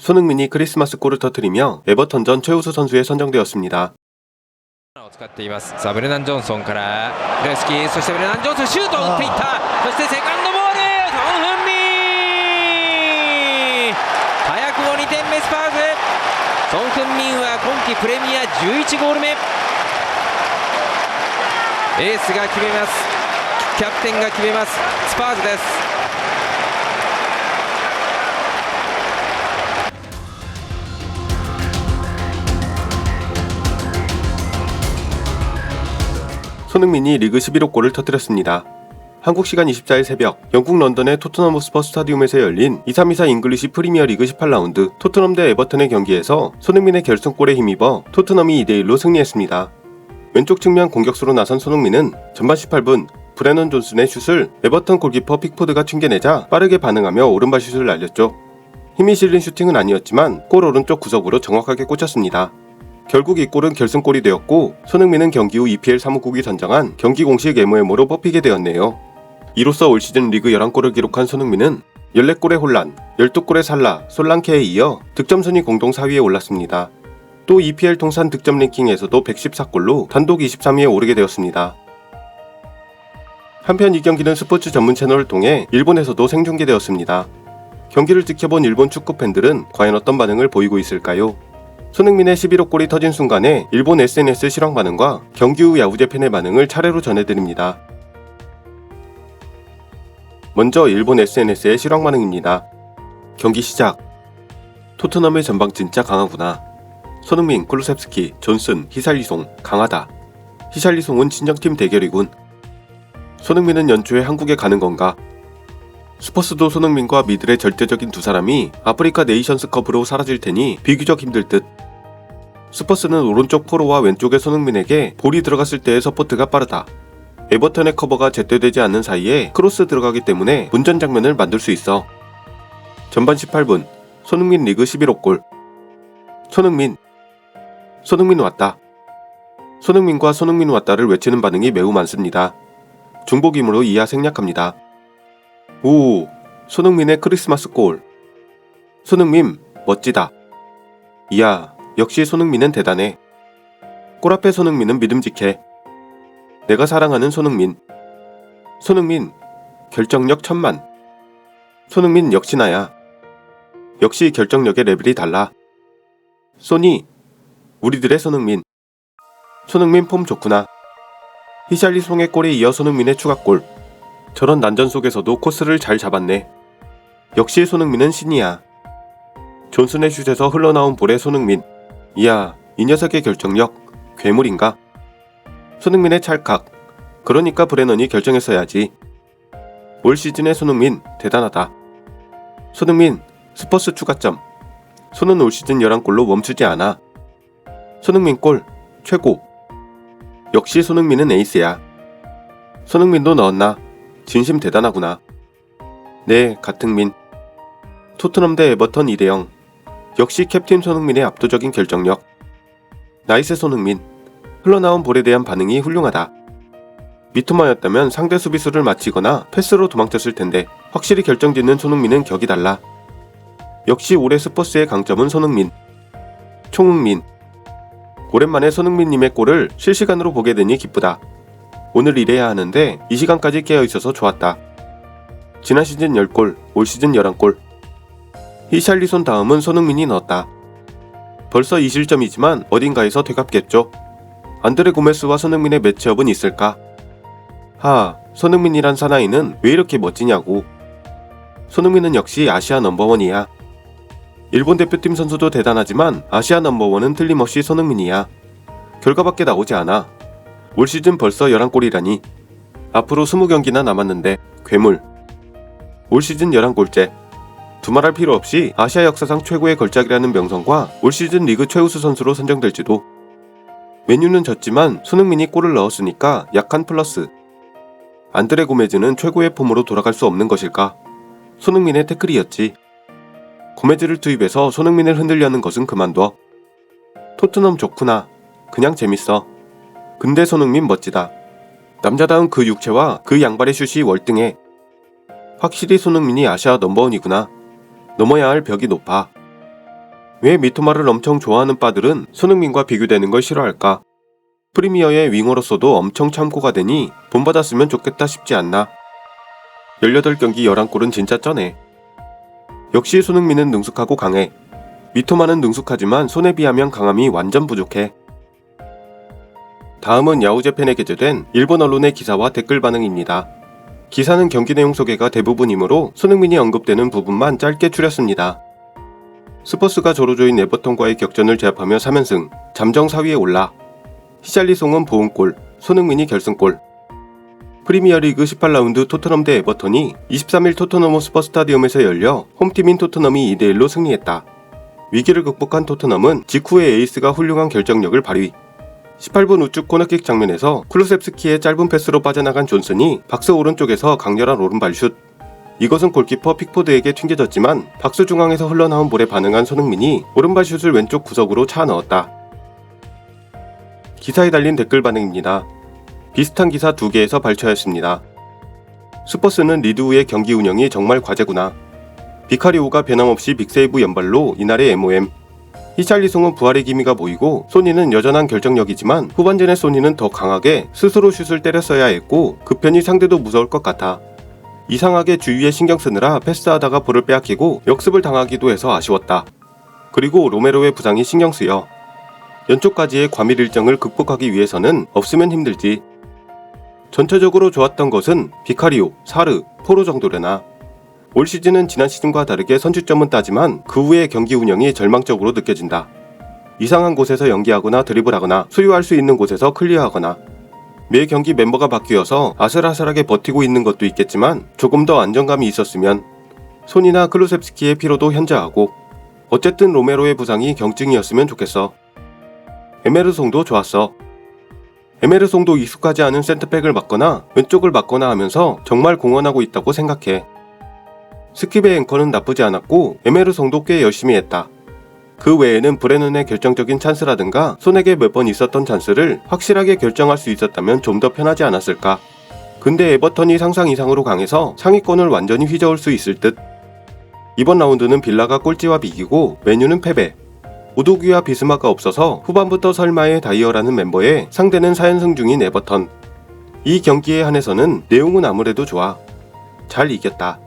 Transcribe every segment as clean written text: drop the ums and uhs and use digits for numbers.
손흥민이 크리스마스 골을 터뜨리며 에버턴전 최우수 선수에 선정되었습니다. 使っています。さあブレナン・ジョンソンからクレスキー、そしてブレナン・ジョンソンシュートを打っていった。そしてセカンドボール、ソン・フンミン、早くも2点目スパーズ。ソン・フンミンは今季プレミア11ゴール目。エースが決めます。キャプテンが決めます。スパーズです。 손흥민이 리그 11호 골을 터뜨렸습니다. 한국 시간 24일 새벽 영국 런던의 토트넘 호스퍼 스타디움에서 열린 2324 잉글리시 프리미어 리그 18라운드 토트넘 대 에버턴의 경기에서 손흥민의 결승골에 힘입어 토트넘이 2대1로 승리했습니다. 왼쪽 측면 공격수로 나선 손흥민은 전반 18분 브레넌 존슨의 슛을 에버턴 골키퍼 픽포드가 튕겨내자 빠르게 반응하며 오른발 슛을 날렸죠. 힘이 실린 슈팅은 아니었지만 골 오른쪽 구석으로 정확하게 꽂혔습니다. 결국 이 골은 결승골이 되었고 손흥민은 경기 후 EPL 사무국이 선정한 경기 공식 MOM으로 뽑히게 되었네요. 이로써 올 시즌 리그 11골을 기록한 손흥민은 14골의 혼란, 12골의 살라, 솔랑케에 이어 득점 순위 공동 4위에 올랐습니다. 또 EPL 통산 득점 랭킹에서도 114골로 단독 23위에 오르게 되었습니다. 한편 이 경기는 스포츠 전문 채널을 통해 일본에서도 생중계되었습니다. 경기를 지켜본 일본 축구 팬들은 과연 어떤 반응을 보이고 있을까요? 손흥민의 11호 골이 터진 순간에 일본 SNS 실황 반응과 경기 후 야구제 팬의 반응을 차례로 전해드립니다. 먼저 일본 SNS의 실황 반응입니다. 경기 시작. 토트넘의 전방 진짜 강하구나. 손흥민, 클루셉스키, 존슨, 히샬리송 강하다. 히샬리송은 친정팀 대결이군. 손흥민은 연초에 한국에 가는 건가? 스퍼스도 손흥민과 미들의 절대적인 두 사람이 아프리카 네이션스컵으로 사라질 테니 비교적 힘들 듯. 스퍼스는 오른쪽 포로와 왼쪽의 손흥민에게 볼이 들어갔을 때의 서포트가 빠르다. 에버턴의 커버가 제때되지 않는 사이에 크로스 들어가기 때문에 문전 장면을 만들 수 있어. 전반 18분 손흥민 리그 11호 골. 손흥민 왔다. 손흥민과 손흥민 왔다를 외치는 반응이 매우 많습니다. 중복이므로 이하 생략합니다. 오, 손흥민의 크리스마스 골. 손흥민 멋지다. 이야, 역시 손흥민은 대단해. 골 앞에 손흥민은 믿음직해. 내가 사랑하는 손흥민. 손흥민 결정력 천만. 손흥민 역시 나야. 역시 결정력의 레벨이 달라. 소니 우리들의 손흥민. 손흥민 폼 좋구나. 히샬리송의 골에 이어 손흥민의 추가골. 저런 난전 속에서도 코스를 잘 잡았네. 역시 손흥민은 신이야. 존슨의 슛에서 흘러나온 볼의 손흥민. 이야, 이 녀석의 결정력 괴물인가? 손흥민의 찰칵. 그러니까 브레넌이 결정했어야지. 올 시즌의 손흥민 대단하다. 손흥민 스퍼스 추가점. 손은 올 시즌 11골로 멈추지 않아. 손흥민 골 최고. 역시 손흥민은 에이스야. 손흥민도 넣었나? 진심 대단하구나. 네, 같은민. 토트넘 대 에버턴 2대0. 역시 캡틴 손흥민의 압도적인 결정력. 나이스 손흥민. 흘러나온 볼에 대한 반응이 훌륭하다. 미토마였다면 상대 수비수를 맞히거나 패스로 도망쳤을 텐데 확실히 결정짓는 손흥민은 격이 달라. 역시 올해 스퍼스의 강점은 손흥민. 총흥민. 오랜만에 손흥민님의 골을 실시간으로 보게 되니 기쁘다. 오늘 일해야 하는데 이 시간까지 깨어있어서 좋았다. 지난 시즌 10골, 올 시즌 11골. 히샬리손 다음은 손흥민이 넣었다. 벌써 2실점이지만 어딘가에서 되갚겠죠. 안드레 고메스와 손흥민의 매치업은 있을까? 손흥민이란 사나이는 왜 이렇게 멋지냐고. 손흥민은 역시 아시아 넘버원이야. 일본 대표팀 선수도 대단하지만 아시아 넘버원은 틀림없이 손흥민이야. 결과밖에 나오지 않아. 올 시즌 벌써 11골이라니. 앞으로 20경기나 남았는데 괴물. 올 시즌 11골째. 두말할 필요 없이 아시아 역사상 최고의 걸작이라는 명성과 올 시즌 리그 최우수 선수로 선정될지도. 메뉴는 졌지만 손흥민이 골을 넣었으니까 약한 플러스. 안드레 고메즈는 최고의 폼으로 돌아갈 수 없는 것일까? 손흥민의 태클이었지. 고메즈를 투입해서 손흥민을 흔들려는 것은 그만둬. 토트넘 좋구나. 그냥 재밌어. 근데 손흥민 멋지다. 남자다운 그 육체와 그 양발의 슛이 월등해. 확실히 손흥민이 아시아 넘버원이구나. 넘어야 할 벽이 높아. 왜 미토마를 엄청 좋아하는 바들은 손흥민과 비교되는 걸 싫어할까? 프리미어의 윙어로서도 엄청 참고가 되니 본받았으면 좋겠다 싶지 않나? 18경기 11골은 진짜 쩌네. 역시 손흥민은 능숙하고 강해. 미토마는 능숙하지만 손에 비하면 강함이 완전 부족해. 다음은 야후재팬에 게재된 일본 언론의 기사와 댓글 반응입니다. 기사는 경기 내용 소개가 대부분이므로 손흥민이 언급되는 부분만 짧게 추렸습니다. 스퍼스가 조로조인 에버턴과의 격전을 제압하며 3연승, 잠정 4위에 올라. 히샬리송은 보응골, 손흥민이 결승골. 프리미어리그 18라운드 토트넘 대 에버턴이 23일 토트넘 호스퍼 스타디움에서 열려 홈팀인 토트넘이 2대1로 승리했다. 위기를 극복한 토트넘은 직후에 에이스가 훌륭한 결정력을 발휘. 18분 우측 코너킥 장면에서 클루셉스키의 짧은 패스로 빠져나간 존슨이 박스 오른쪽에서 강렬한 오른발 슛. 이것은 골키퍼 픽포드에게 튕겨졌지만 박스 중앙에서 흘러나온 볼에 반응한 손흥민이 오른발 슛을 왼쪽 구석으로 차 넣었다. 기사에 달린 댓글 반응입니다. 비슷한 기사 2개에서 발췌하였습니다. 스퍼스는 리드 후의 경기 운영이 정말 과제구나. 비카리오가 변함없이 빅세이브 연발로 이날의 MOM. 히샬리송은 부활의 기미가 보이고 소니는 여전한 결정력이지만 후반전에 소니는 더 강하게 스스로 슛을 때렸어야 했고 그 편이 상대도 무서울 것 같아. 이상하게 주위에 신경 쓰느라 패스하다가 볼을 빼앗기고 역습을 당하기도 해서 아쉬웠다. 그리고 로메로의 부상이 신경 쓰여. 연초까지의 과밀 일정을 극복하기 위해서는 없으면 힘들지. 전체적으로 좋았던 것은 비카리오, 사르, 포로 정도려나. 올 시즌은 지난 시즌과 다르게 선취점은 따지만 그 후의 경기 운영이 절망적으로 느껴진다. 이상한 곳에서 연기하거나 드리블하거나 소유할 수 있는 곳에서 클리어하거나. 매 경기 멤버가 바뀌어서 아슬아슬하게 버티고 있는 것도 있겠지만 조금 더 안정감이 있었으면. 손이나 클루셉스키의 피로도 현저하고. 어쨌든 로메로의 부상이 경증이었으면 좋겠어. 에메르송도 좋았어. 에메르송도 익숙하지 않은 센터백을 맡거나 왼쪽을 맡거나 하면서 정말 공헌하고 있다고 생각해. 스킵의 앵커는 나쁘지 않았고 에메르송도 꽤 열심히 했다. 그 외에는 브레넌의 결정적인 찬스라든가 손에게 몇 번 있었던 찬스를 확실하게 결정할 수 있었다면 좀 더 편하지 않았을까. 근데 에버턴이 상상 이상으로 강해서 상위권을 완전히 휘저을 수 있을 듯. 이번 라운드는 빌라가 꼴찌와 비기고 메뉴는 패배. 우도기와 비스마가 없어서 후반부터 설마의 다이어라는 멤버에 상대는 4연승 중인 에버턴. 이 경기에 한해서는 내용은 아무래도 좋아. 잘 이겼다.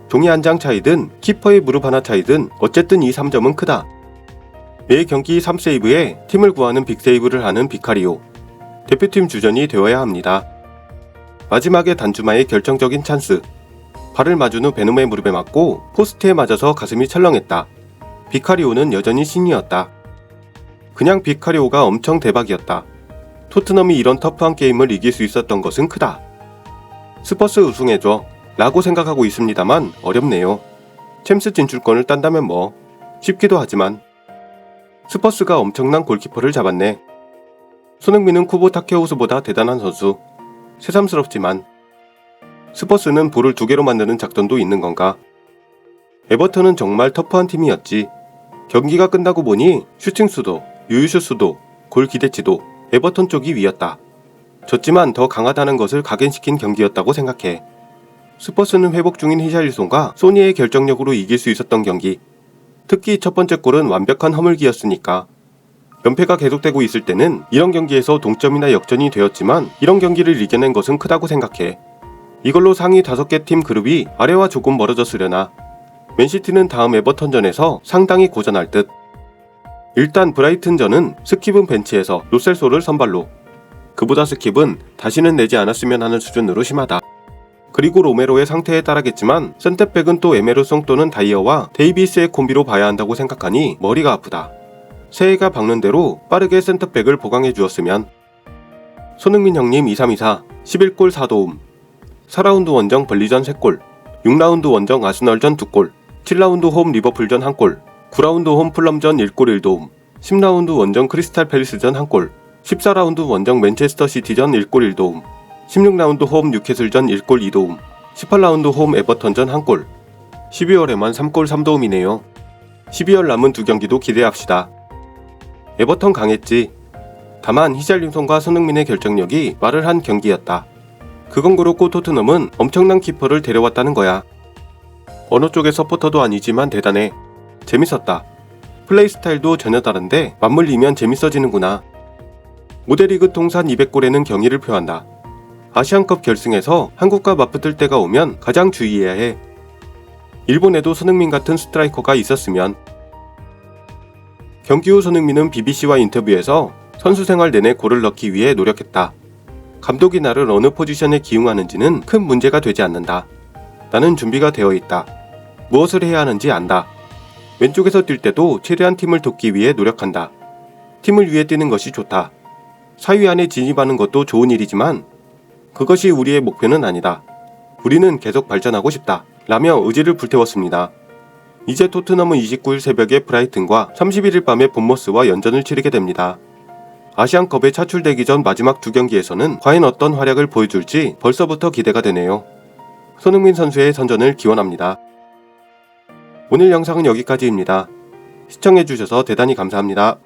종이 한 장 차이든 키퍼의 무릎 하나 차이든 어쨌든 이 3점은 크다. 매 경기 3세이브에 팀을 구하는 빅세이브를 하는 비카리오. 대표팀 주전이 되어야 합니다. 마지막에 단주마의 결정적인 찬스. 발을 맞은 후 베놈의 무릎에 맞고 포스트에 맞아서 가슴이 철렁했다. 비카리오는 여전히 신이었다. 그냥 비카리오가 엄청 대박이었다. 토트넘이 이런 터프한 게임을 이길 수 있었던 것은 크다. 스퍼스 우승해줘 라고 생각하고 있습니다만 어렵네요. 챔스 진출권을 딴다면 뭐 쉽기도 하지만. 스퍼스가 엄청난 골키퍼를 잡았네. 손흥민은 쿠보 타케우스보다 대단한 선수. 새삼스럽지만. 스퍼스는 볼을 2개로 만드는 작전도 있는 건가? 에버턴은 정말 터프한 팀이었지. 경기가 끝나고 보니 슈팅 수도, 유효슛 수도, 골 기대치도 에버턴 쪽이 위였다. 졌지만 더 강하다는 것을 각인시킨 경기였다고 생각해. 스퍼스는 회복 중인 히샬리송과 소니의 결정력으로 이길 수 있었던 경기. 특히 첫 번째 골은 완벽한 허물기였으니까. 연패가 계속되고 있을 때는 이런 경기에서 동점이나 역전이 되었지만 이런 경기를 이겨낸 것은 크다고 생각해. 이걸로 상위 5개 팀 그룹이 아래와 조금 멀어졌으려나. 맨시티는 다음 에버턴전에서 상당히 고전할 듯. 일단 브라이튼전은 스킵은 벤치에서 로셀소를 선발로. 그보다 스킵은 다시는 내지 않았으면 하는 수준으로 심하다. 그리고 로메로의 상태에 따라겠지만 센터백은 또 에메르송 또는 다이어와 데이비스의 콤비로 봐야 한다고 생각하니 머리가 아프다. 새해가 박는 대로 빠르게 센터백을 보강해 주었으면. 손흥민 형님 2324 11골 4도움. 4라운드 원정 벌리전 3골, 6라운드 원정 아스널전 2골, 7라운드 홈 리버풀전 1골, 9라운드 홈 풀럼전 1골 1도움, 10라운드 원정 크리스탈 팰리스전 1골, 14라운드 원정 맨체스터 시티전 1골 1도움, 16라운드 홈 뉴캐슬전 1골 2도움, 18라운드 홈 에버턴전 1골. 12월에만 3골 3도움이네요. 12월 남은 2경기도 기대합시다. 에버턴 강했지. 다만 히샬림송과 손흥민의 결정력이 말을 한 경기였다. 그건 그렇고 토트넘은 엄청난 키퍼를 데려왔다는 거야. 어느 쪽의 서포터도 아니지만 대단해. 재밌었다. 플레이 스타일도 전혀 다른데 맞물리면 재밌어지는구나. 모델리그 통산 200골에는 경의를 표한다. 아시안컵 결승에서 한국과 맞붙을 때가 오면 가장 주의해야 해. 일본에도 손흥민 같은 스트라이커가 있었으면. 경기 후 손흥민은 BBC와 인터뷰에서 선수 생활 내내 골을 넣기 위해 노력했다. 감독이 나를 어느 포지션에 기용하는지는 큰 문제가 되지 않는다. 나는 준비가 되어 있다. 무엇을 해야 하는지 안다. 왼쪽에서 뛸 때도 최대한 팀을 돕기 위해 노력한다. 팀을 위해 뛰는 것이 좋다. 사위 안에 진입하는 것도 좋은 일이지만 그것이 우리의 목표는 아니다. 우리는 계속 발전하고 싶다. 라며 의지를 불태웠습니다. 이제 토트넘은 29일 새벽에 브라이튼과 31일 밤에 본머스와 연전을 치르게 됩니다. 아시안컵에 차출되기 전 마지막 두 경기에서는 과연 어떤 활약을 보여줄지 벌써부터 기대가 되네요. 손흥민 선수의 선전을 기원합니다. 오늘 영상은 여기까지입니다. 시청해주셔서 대단히 감사합니다.